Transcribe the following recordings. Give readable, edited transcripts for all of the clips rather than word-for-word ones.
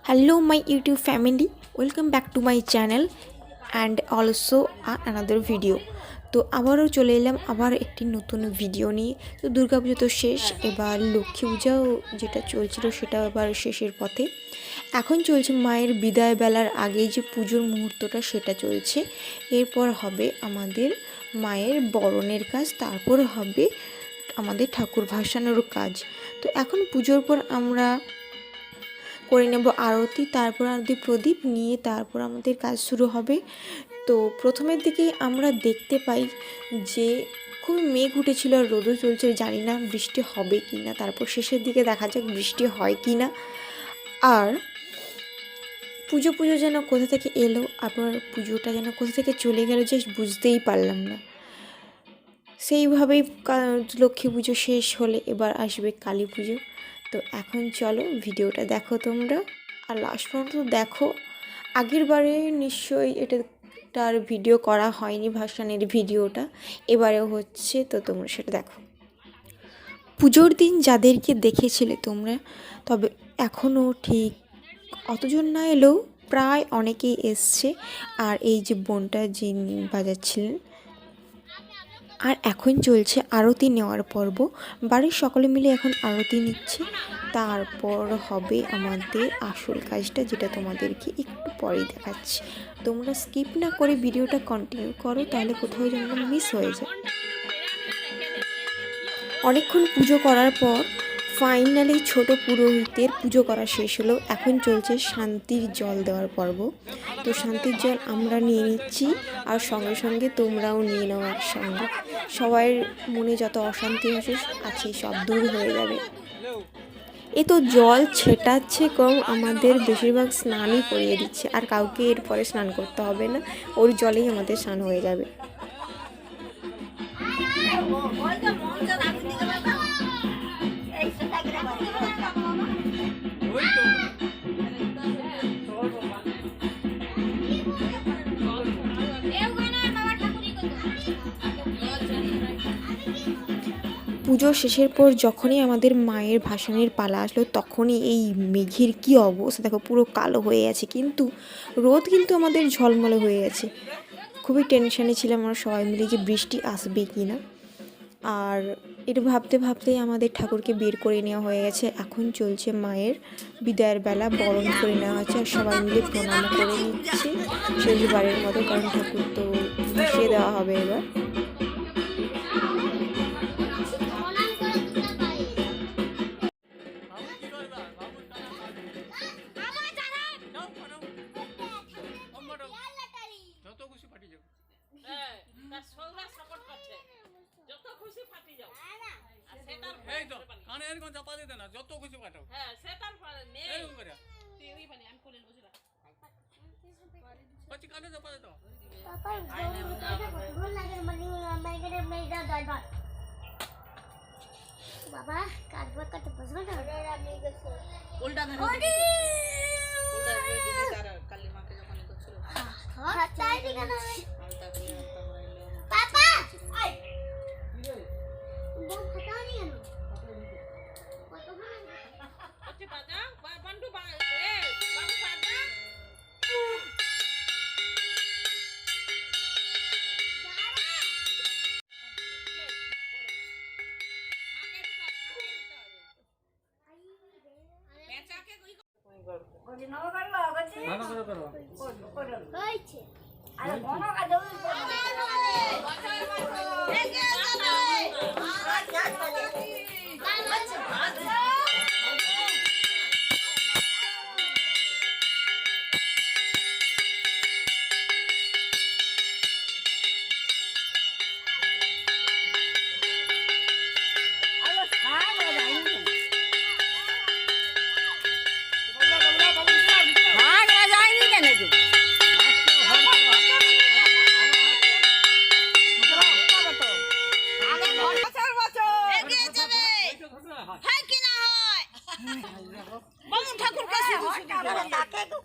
Hello, my YouTube family. Welcome back to my channel and also another video. তো আবারও চলে এলাম আবার একটি নতুন ভিডিও নিয়ে। তো দুর্গাপুজো তো শেষ, এবার লক্ষ্মী পূজাও যেটা চলছিল সেটা এবার শেষের পথে। এখন চলছে মায়ের বিদায় বেলার আগেই যে পুজোর মুহূর্তটা সেটা চলছে। এরপর হবে আমাদের মায়ের বরণের কাজ, তারপর হবে আমাদের ঠাকুর ভাসানোর কাজ। তো এখন পুজোর পর আমরা করে নেব আরতি, তারপর আরতি প্রদীপ নিয়ে তারপর আমাদের কাজ শুরু হবে। তো প্রথমের দিকেই আমরা দেখতে পাই যে খুব মেঘ উঠেছিল আর রোদও চলছে, জানি না বৃষ্টি হবে কি না। তারপর শেষের দিকে দেখা যাক বৃষ্টি হয় কি না। আর পুজো যেন কোথা থেকে এলো, আবার পুজোটা যেন কোথা থেকে চলে গেল, যে বুঝতেই পারলাম না। সেইভাবেই লক্ষ্মী পুজো শেষ হলে এবার আসবে কালী পুজো। তো এখন চলো ভিডিওটা দেখো তোমরা, আর লাস্ট পর্যন্ত দেখো। আগের বারে নিশ্চয়ই এটার ভিডিও করা হয়নি, ভাসানের ভিডিওটা এবারেও হচ্ছে, তো তোমরা সেটা দেখো। পুজোর দিন যাদেরকে দেখেছিলে তোমরা, তবে এখনও ঠিক অতজন না এলেও প্রায় অনেকেই এসছে। আর এই যে বোনটা যিনি বাজাচ্ছিলেন, আর এখন চলছে আরতি নেওয়ার পর্ব। বাড়ির সকলে মিলে এখন আরতি নিচ্ছে, তারপর হবে আমাদের আসল কাজটা, যেটা তোমাদেরকে একটু পরেই দেখাচ্ছি। তোমরা স্কিপ না করে ভিডিওটা কন্টিনিউ করো, তাহলে কোথাও যেন মিস হয়ে যায়। অনেকক্ষণ পুজো করার পর ফাইনালি ছোট পুরোহিতের পুজো করা শেষ হলো। এখন চলছে শান্তির জল দেওয়ার পর্ব। তো শান্তির জল আমরা নিয়ে নিচ্ছি, আর সঙ্গে সঙ্গে তোমরাও নিয়ে নাও একসঙ্গে। সবার মনে যত অশান্তি আছে সব দূর হয়ে যাবে। এ তো জল ছেটাচ্ছে কম, আমাদের বেশিরভাগ স্নানই করিয়ে দিচ্ছে, আর কাউকে এরপরে স্নান করতে হবে না, ওর জলেই আমাদের স্নান হয়ে যাবে। পুজো শেষের পর যখনই আমাদের মায়ের ভাসানের পালা আসলো, তখনই এই মেঘের কী অবস্থা দেখো, পুরো কালো হয়ে আছে, কিন্তু রোদ কিন্তু আমাদের ঝলমলে হয়ে গেছে। খুবই টেনশানে ছিলাম আমরা সবাই মিলে যে বৃষ্টি আসবে কি না। আর এটা ভাবতে ভাবতেই আমাদের ঠাকুরকে বের করে নেওয়া হয়ে গেছে। এখন চলছে মায়ের বিদায়ের বেলা, বরণ করে নেওয়া হচ্ছে, আর সবাই মিলে প্রণাম করে নিচ্ছে শেষবারের মতো, কারণ ঠাকুর তো ভাসিয়ে দেওয়া হবে এবার। বাবা কাটবো কাটতে বুঝবো না, উল্টা ধরে উল্টা ধরে দিদি তার কালী মাকে যখন করছিল হ্যাঁ তাই দিকে না পাপা আই বল খাটাও নি কেন কত ভালো আচ্ছা বাজা বান্টু এ বাবু বাজা হইছে আরে কোন কাজ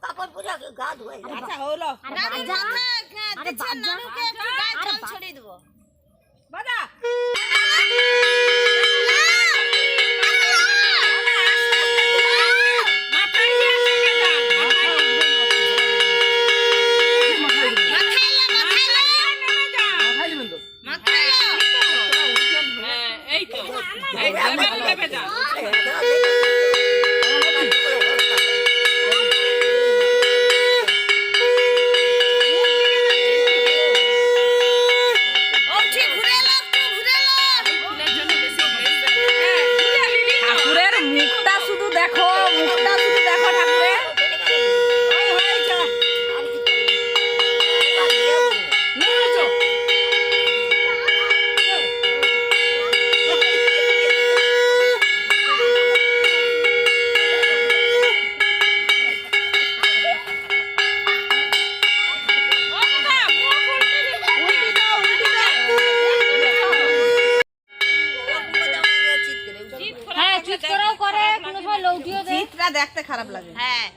কাপড় পুরা গা ধুয়ে আচ্ছা হলো আরে বাজা জল ছড়িয়ে দেব বাজা মাথা হ্যাঁ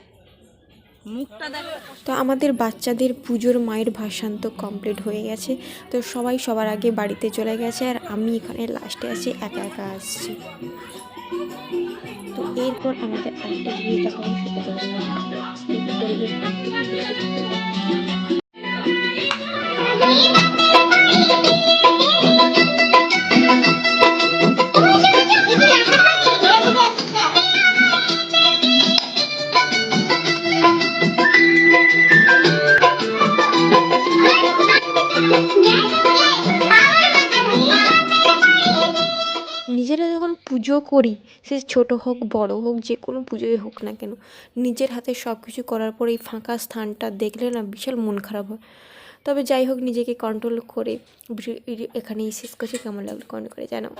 মুখটা দেখো তো আমাদের বাচ্চাদের পুজোর মায়ের ভাসান তো কমপ্লিট হয়ে গেছে। তো সবাই সবার আগে বাড়িতে চলে গেছে আর আমি এখানে লাস্টে আছি, একা একা আসছি। তো এরপর আমাদের আরেকটা জিনিস দেখাবো, সেটা নিজেরা যখন পুজো করি, সে ছোট হোক বড় হোক, যে কোনো পুজোই হোক না কেন, নিজের হাতে সব কিছু করার পর এই ফাঁকা স্থানটা দেখলে না বিশাল মন খারাপ হয়। তবে যাই হোক, নিজেকে কন্ট্রোল করে এখানেই শেষ করছি। কেমন লাগলো কমেন্ট করে জানাও।